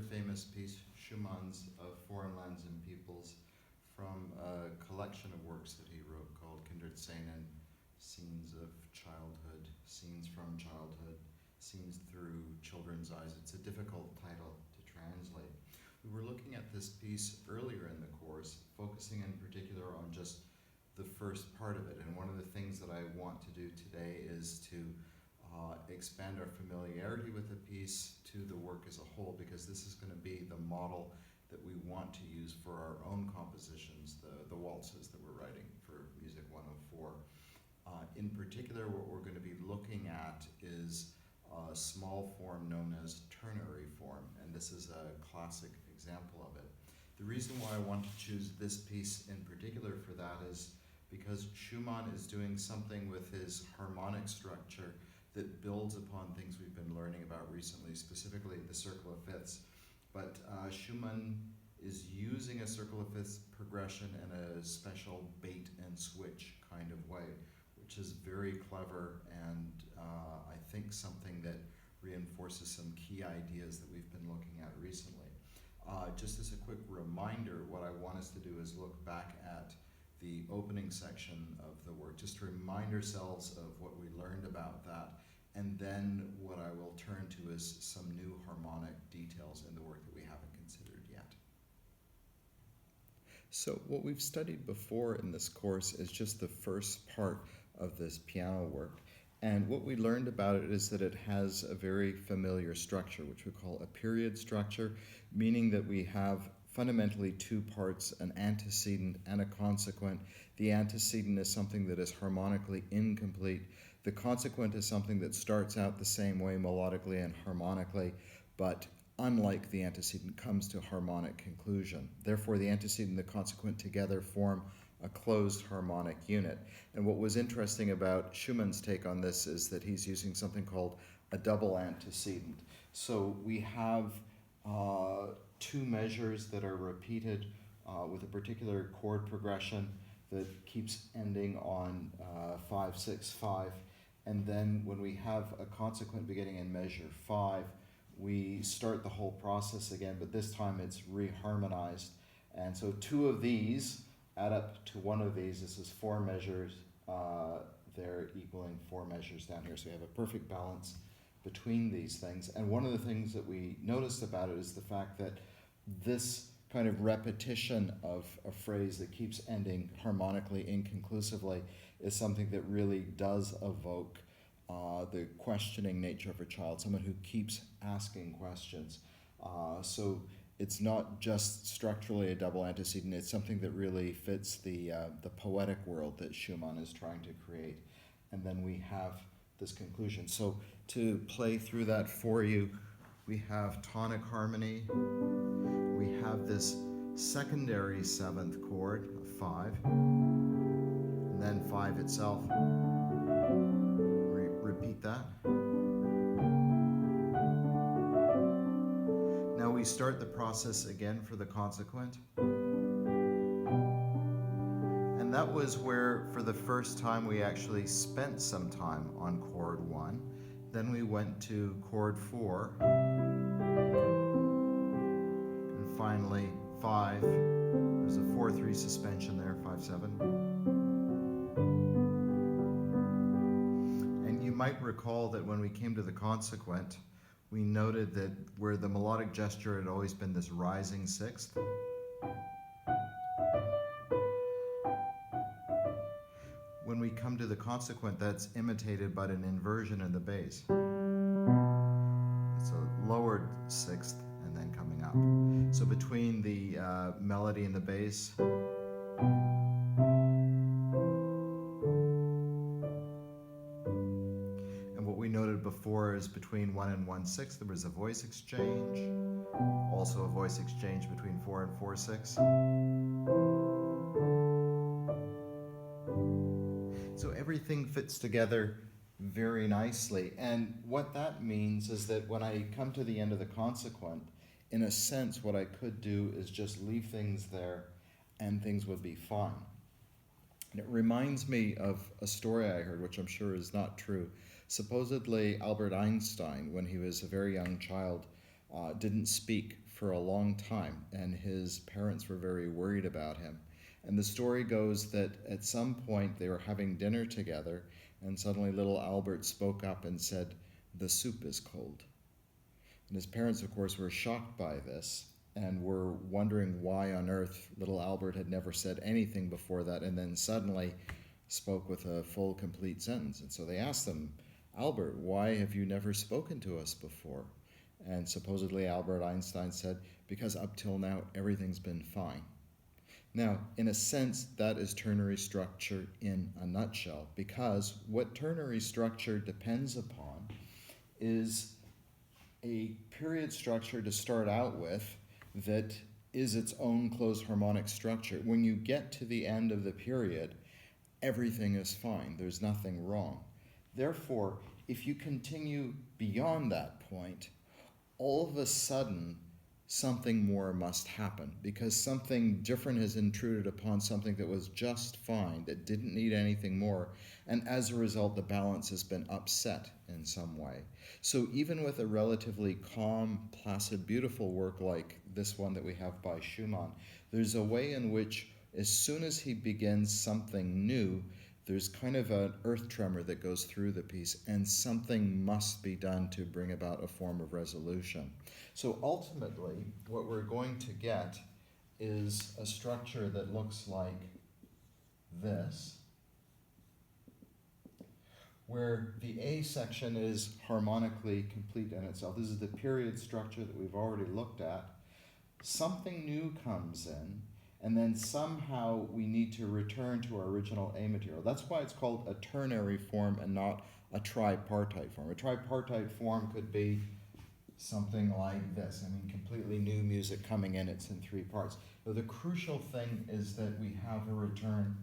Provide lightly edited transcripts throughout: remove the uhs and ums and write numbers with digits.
famous piece, Schumann's Of Foreign Lands and Peoples, from a collection of works that he wrote called Kinderszenen, Scenes of Childhood, Scenes from Childhood, Scenes Through Children's Eyes. It's a difficult title to translate. We were looking at this piece earlier in the course, focusing in particular on just the first part of it. And one of the things that I want to do today is to expand our familiarity with the piece to the work as a whole, because this is going to be the model that we want to use for our own compositions, the waltzes that we're writing for Music 104. In particular, what we're going to be looking at is a small form known as ternary form, and this is a classic example of it. The reason why I want to choose this piece in particular for that is because Schumann is doing something with his harmonic structure that builds upon things we've been learning about recently, specifically the circle of fifths. But Schumann is using a circle of fifths progression in a special bait and switch kind of way, which is very clever and I think something that reinforces some key ideas that we've been looking at recently. Just as a quick reminder, what I want us to do is look back at the opening section of the work, just to remind ourselves of what we learned about that, and then what I will turn to is some new harmonic details in the work that we haven't considered yet. So what we've studied before in this course is just the first part of this piano work, and what we learned about it is that it has a very familiar structure, which we call a period structure, meaning that we have fundamentally two parts, an antecedent and a consequent. The antecedent is something that is harmonically incomplete. The consequent is something that starts out the same way melodically and harmonically, but unlike the antecedent, comes to harmonic conclusion. Therefore, the antecedent and the consequent together form a closed harmonic unit. And what was interesting about Schumann's take on this is that he's using something called a double antecedent. So we have two measures that are repeated with a particular chord progression that keeps ending on 5, 6, 5. And then when we have a consequent beginning in measure 5, we start the whole process again, but this time it's reharmonized. And so two of these add up to one of these. This is 4 measures. They're equaling 4 measures down here. So we have a perfect balance between these things. And one of the things that we noticed about it is the fact that this kind of repetition of a phrase that keeps ending harmonically inconclusively is something that really does evoke the questioning nature of a child, someone who keeps asking questions. So it's not just structurally a double antecedent, it's something that really fits the poetic world that Schumann is trying to create. And then we have this conclusion. So to play through that for you, we have tonic harmony, we have this secondary 7th chord of 5, and then 5 itself. Repeat that. Now we start the process again for the consequent. And that was where, for the first time, we actually spent some time on chord 1. Then we went to chord 4. And finally, 5. There's a 4-3 suspension there, 5-7. And you might recall that when we came to the consequent, we noted that where the melodic gesture had always been this rising 6th, when we come to the consequent, that's imitated by an inversion in the bass. It's a lowered 6th and then coming up. So between the melody and the bass, and what we noted before is between 1 and 1/6 there was a voice exchange, also a voice exchange between 4 and 4/6. So everything fits together very nicely. And what that means is that when I come to the end of the consequent, in a sense, what I could do is just leave things there and things would be fine. And it reminds me of a story I heard, which I'm sure is not true. Supposedly, Albert Einstein, when he was a very young child, didn't speak for a long time, and his parents were very worried about him. And the story goes that at some point they were having dinner together, and suddenly little Albert spoke up and said, "The soup is cold." And his parents, of course, were shocked by this and were wondering why on earth little Albert had never said anything before that, and then suddenly spoke with a full, complete sentence. And so they asked him, "Albert, why have you never spoken to us before?" And supposedly Albert Einstein said, "Because up till now everything's been fine." Now, in a sense, that is ternary structure in a nutshell, because what ternary structure depends upon is a period structure to start out with that is its own closed harmonic structure. When you get to the end of the period, everything is fine. There's nothing wrong. Therefore, if you continue beyond that point, all of a sudden, something more must happen, because something different has intruded upon something that was just fine, that didn't need anything more, and as a result, the balance has been upset in some way. So even with a relatively calm, placid, beautiful work like this one that we have by Schumann, there's a way in which as soon as he begins something new, there's kind of an earth tremor that goes through the piece, and something must be done to bring about a form of resolution. So ultimately, what we're going to get is a structure that looks like this, where the A section is harmonically complete in itself. This is the period structure that we've already looked at. Something new comes in, and then somehow we need to return to our original A material. That's why it's called a ternary form and not a tripartite form. A tripartite form could be something like this. I mean, completely new music coming in, it's in three parts. But the crucial thing is that we have a return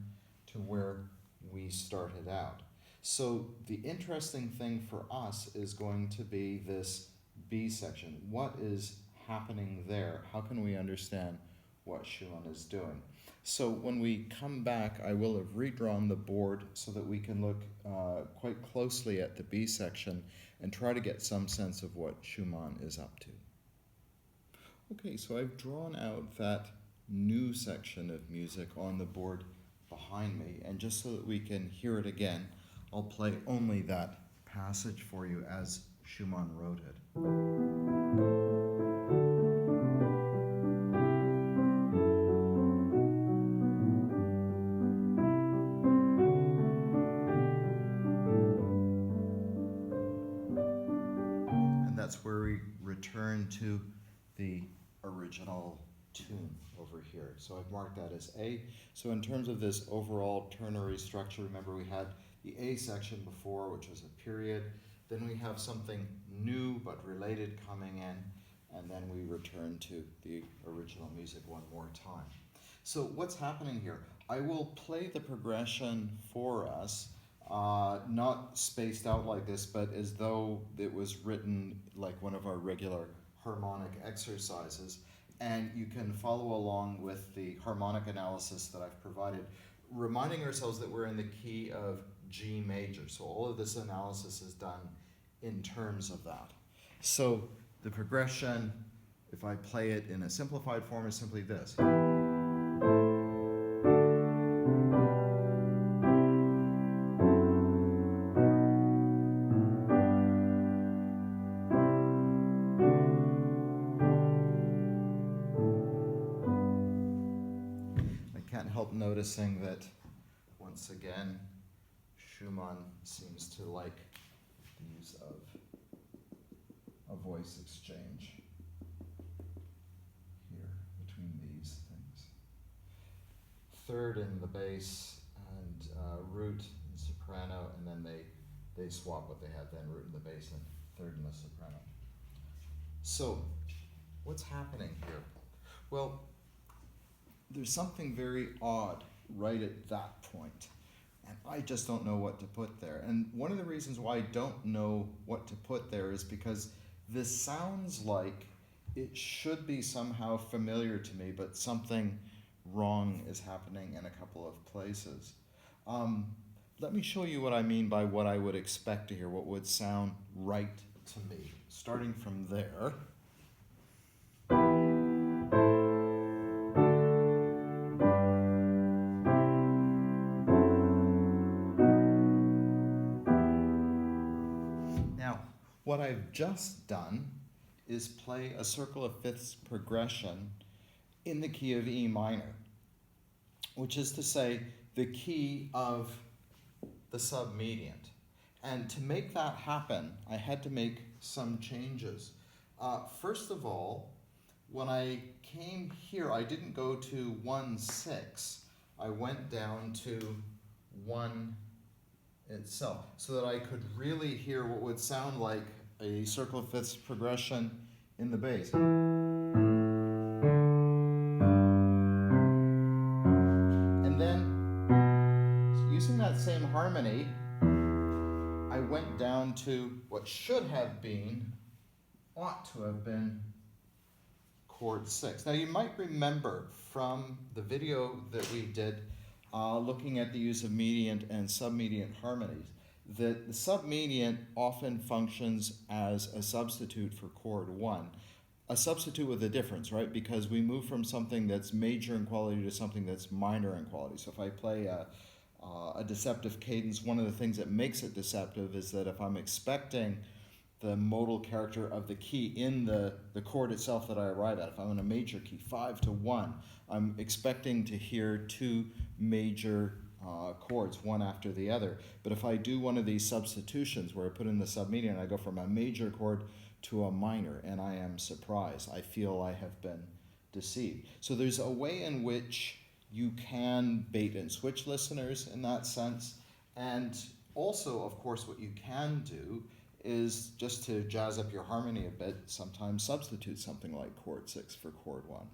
to where we started out. So the interesting thing for us is going to be this B section. What is happening there? How can we understand what Schumann is doing? So when we come back, I will have redrawn the board so that we can look quite closely at the B section and try to get some sense of what Schumann is up to. Okay, so I've drawn out that new section of music on the board behind me, and just so that we can hear it again, I'll play only that passage for you as Schumann wrote it. That's where we return to the original tune over here. So I've marked that as A. So in terms of this overall ternary structure, remember we had the A section before, which was a period. Then we have something new but related coming in, and then we return to the original music one more time. So what's happening here? I will play the progression for us, not spaced out like this, but as though it was written like one of our regular harmonic exercises. And you can follow along with the harmonic analysis that I've provided, reminding ourselves that we're in the key of G major. So all of this analysis is done in terms of that. So the progression, if I play it in a simplified form, is simply this. Noticing that, once again, Schumann seems to like the use of a voice exchange here between these things. Third in the bass and root and soprano, and then they swap what they had then, root in the bass and third in the soprano. So, what's happening here? Well, there's something very odd right at that point, and I just don't know what to put there. And one of the reasons why I don't know what to put there is because this sounds like it should be somehow familiar to me, but something wrong is happening in a couple of places. Let me show you what I mean by what I would expect to hear, what would sound right to me. Starting from there. What I've just done is play a circle of fifths progression in the key of E minor, which is to say the key of the submediant. And to make that happen, I had to make some changes. First of all, when I came here, I didn't go to 1-6. I went down to 1 itself, so that I could really hear what would sound like a circle of fifths progression in the bass. And then, using that same harmony, I went down to what should have been, ought to have been, chord 6. Now you might remember from the video that we did looking at the use of mediant and submediant harmonies, that the submediant often functions as a substitute for chord 1. A substitute with a difference, right? Because we move from something that's major in quality to something that's minor in quality. So if I play a deceptive cadence, one of the things that makes it deceptive is that if I'm expecting the modal character of the key in the chord itself that I arrive at, if I'm in a major key, 5-1, I'm expecting to hear two major chords, one after the other. But if I do one of these substitutions where I put in the submediant, I go from a major chord to a minor, and I am surprised. I feel I have been deceived. So there's a way in which you can bait and switch listeners in that sense. And also, of course, what you can do is, just to jazz up your harmony a bit, sometimes substitute something like chord 6 for chord 1.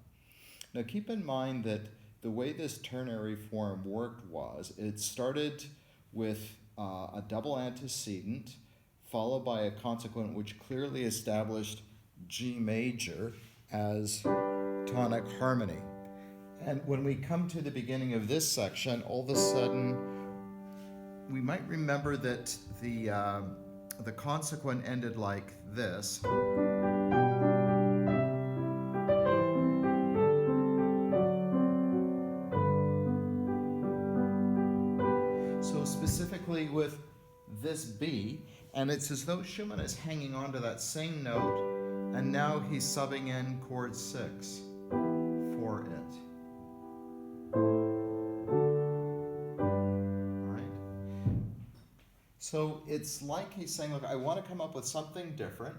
Now keep in mind that the way this ternary form worked was, it started with a double antecedent followed by a consequent which clearly established G major as tonic harmony. And when we come to the beginning of this section, all of a sudden we might remember that the consequent ended like this. So specifically with this B, and it's as though Schumann is hanging on to that same note, and now he's subbing in chord 6 for it. So it's like he's saying, look, I want to come up with something different,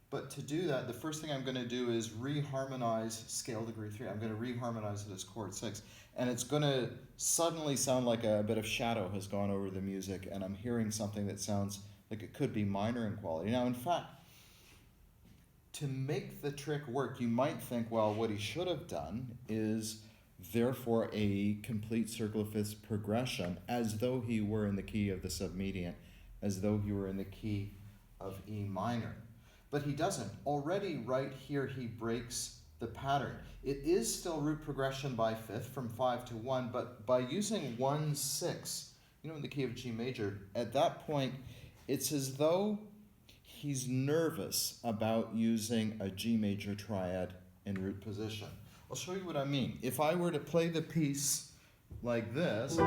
but to do that, the first thing I'm going to do is reharmonize scale degree 3. I'm going to reharmonize it as chord 6. And it's going to suddenly sound like a bit of shadow has gone over the music, and I'm hearing something that sounds like it could be minor in quality. Now, in fact, to make the trick work, you might think, well, what he should have done is therefore a complete circle of fifths progression, as though he were in the key of the submediant, as though he were in the key of E minor. But he doesn't. Already right here he breaks the pattern. It is still root progression by fifth from 5-1, but by using 1-6, in the key of G major, at that point it's as though he's nervous about using a G major triad in root position. I'll show you what I mean. If I were to play the piece like this,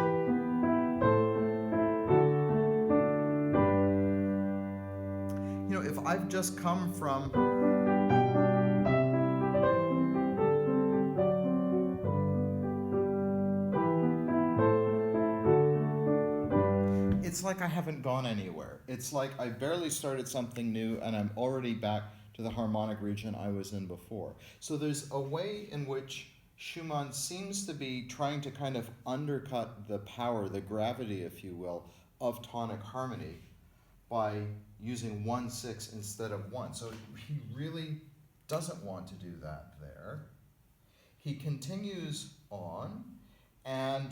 if I've just come from it's like I haven't gone anywhere. It's like I barely started something new and I'm already back to the harmonic region I was in before. So there's a way in which Schumann seems to be trying to kind of undercut the power, the gravity, if you will, of tonic harmony by using 1-6 instead of 1. So he really doesn't want to do that there. He continues on, and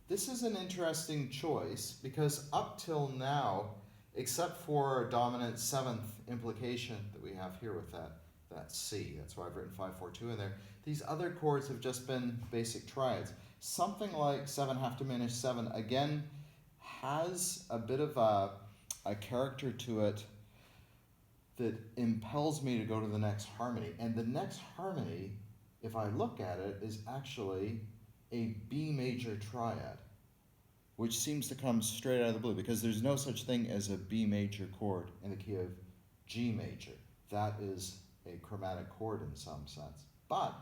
this is an interesting choice because up till now, except for a dominant seventh implication that we have here with that C, that's why I've written 5-4-2 in there, these other chords have just been basic triads. Something like 7 half diminished 7, again, has a bit of a character to it that impels me to go to the next harmony. And the next harmony, if I look at it, is actually a B major triad. which seems to come straight out of the blue because there's no such thing as a B major chord in the key of G major. That is a chromatic chord in some sense. But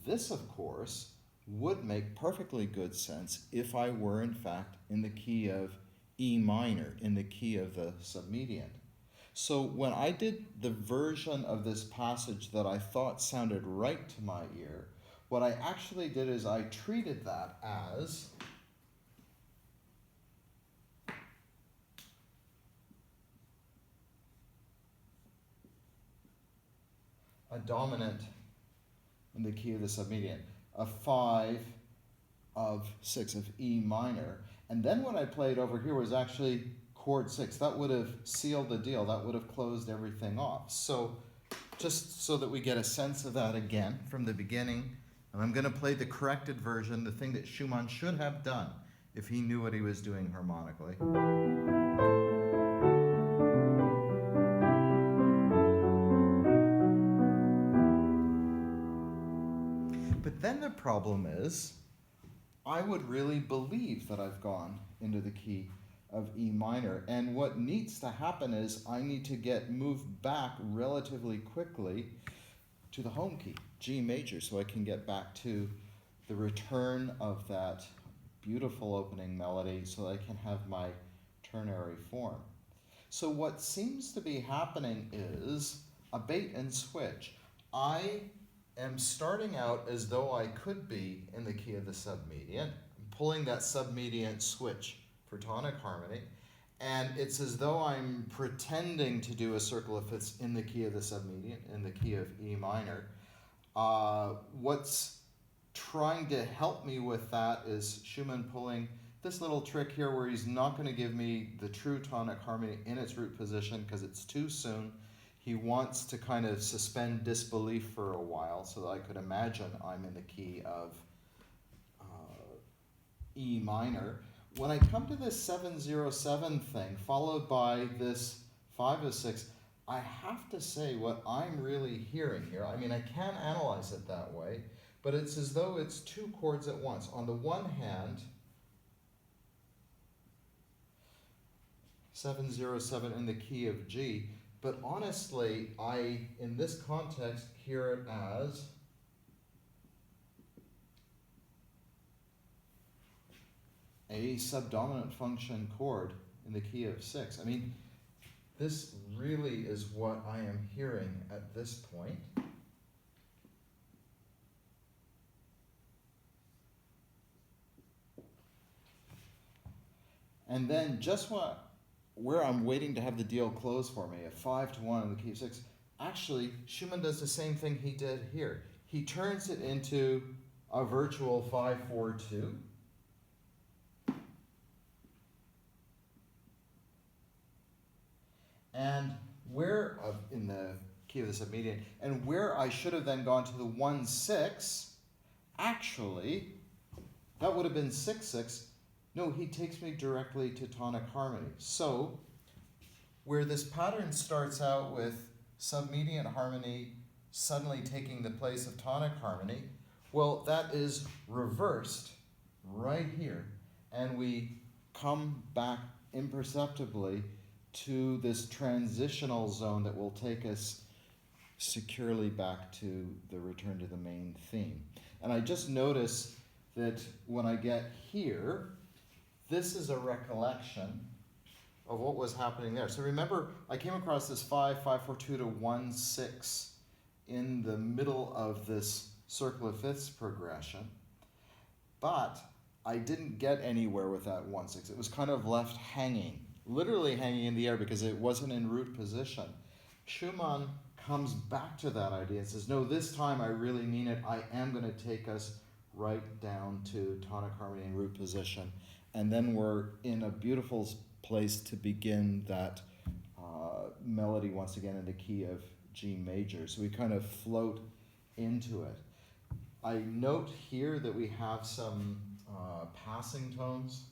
this, of course, would make perfectly good sense if I were, in fact, in the key of E minor, in the key of the submediant. So when I did the version of this passage that I thought sounded right to my ear, what I actually did is I treated that as a dominant in the key of the submediant, a 5 of 6 of E minor. And then what I played over here was actually chord 6. That would have sealed the deal. That would have closed everything off. So just so that we get a sense of that again from the beginning, and I'm going to play the corrected version, the thing that Schumann should have done if he knew what he was doing harmonically. But then the problem is, I would really believe that I've gone into the key of E minor. And what needs to happen is I need to get moved back relatively quickly to the home key, G major, so I can get back to the return of that beautiful opening melody so that I can have my ternary form. So what seems to be happening is a bait and switch. I am starting out as though I could be in the key of the submediant. I'm pulling that submediant switch for tonic harmony, and it's as though I'm pretending to do a circle of fifths in the key of the submediant, in the key of E minor. What's trying to help me with that is Schumann pulling this little trick here where he's not going to give me the true tonic harmony in its root position because it's too soon. He wants to kind of suspend disbelief for a while so that I could imagine I'm in the key of E minor. When I come to this 707 thing, followed by this 5 of 6, I have to say what I'm really hearing here. I mean, I can analyze it that way, but it's as though it's two chords at once. On the one hand, 707 in the key of G, but honestly, I, in this context, hear it as a subdominant function chord in the key of 6. I mean, this really is what I am hearing at this point. And then just where I'm waiting to have the deal close for me, a 5-1 in the key of 6, actually, Schumann does the same thing he did here. He turns it into a virtual 5-4-2. And where, in the key of the submediant, and where I should have then gone to the 1-6, actually, that would have been 6-6. No, he takes me directly to tonic harmony. So, where this pattern starts out with submediant harmony suddenly taking the place of tonic harmony, well, that is reversed right here. And we come back imperceptibly to this transitional zone that will take us securely back to the return to the main theme. And I just notice that when I get here, this is a recollection of what was happening there. So remember, I came across this 5-4-2 to 1-6 in the middle of this circle of fifths progression, but I didn't get anywhere with that 1-6. It was kind of left hanging, literally hanging in the air because it wasn't in root position. Schumann comes back to that idea and says, no, this time I really mean it. I am going to take us right down to tonic harmony and root position. And then we're in a beautiful place to begin that melody once again in the key of G major. So we kind of float into it. I note here that we have some passing tones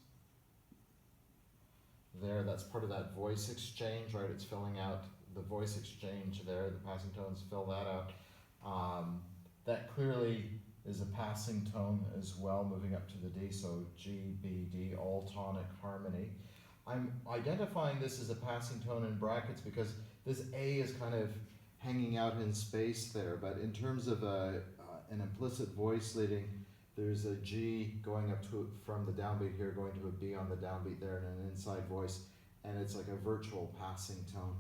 there. That's part of that voice exchange, right? It's filling out the voice exchange there. The passing tones fill that out. That clearly is a passing tone as well, moving up to the D, so G, B, D, all tonic harmony. I'm identifying this as a passing tone in brackets because this A is kind of hanging out in space there, but in terms of an implicit voice leading, there's a G going up to from the downbeat here, going to a B on the downbeat there, and an inside voice, and it's like a virtual passing tone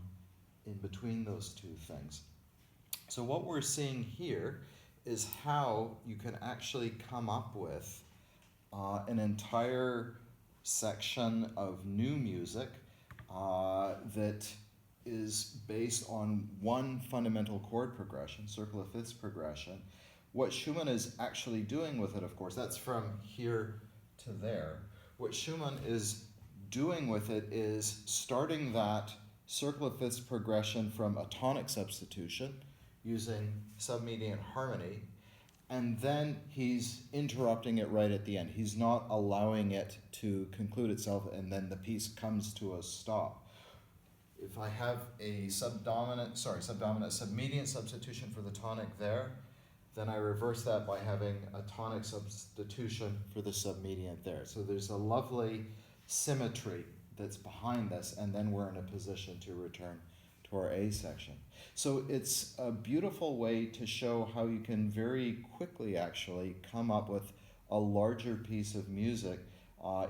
in between those two things. So what we're seeing here is how you can actually come up with an entire section of new music that is based on one fundamental chord progression, circle of fifths progression. What Schumann is actually doing with it, of course, that's from here to there. What Schumann is doing with it is starting that circle of fifths progression from a tonic substitution using submediant harmony, and then he's interrupting it right at the end. He's not allowing it to conclude itself and then the piece comes to a stop. If I have a submediant substitution for the tonic there, then I reverse that by having a tonic substitution for the submediant there. So there's a lovely symmetry that's behind this, and then we're in a position to return to our A section. So it's a beautiful way to show how you can very quickly actually come up with a larger piece of music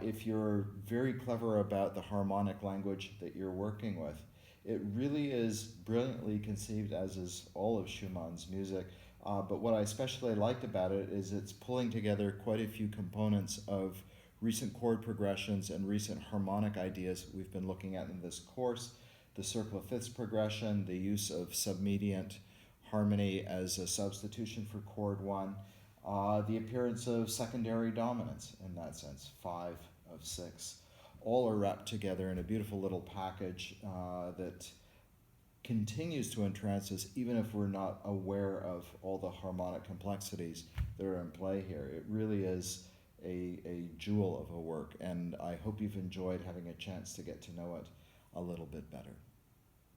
if you're very clever about the harmonic language that you're working with. It really is brilliantly conceived, as is all of Schumann's music. But what I especially liked about it is it's pulling together quite a few components of recent chord progressions and recent harmonic ideas we've been looking at in this course. The circle of fifths progression, the use of submediant harmony as a substitution for chord 1, the appearance of secondary dominants in that sense, 5 of 6. All are wrapped together in a beautiful little package that continues to entrance us even if we're not aware of all the harmonic complexities that are in play here. It really is a jewel of a work, and I hope you've enjoyed having a chance to get to know it a little bit better.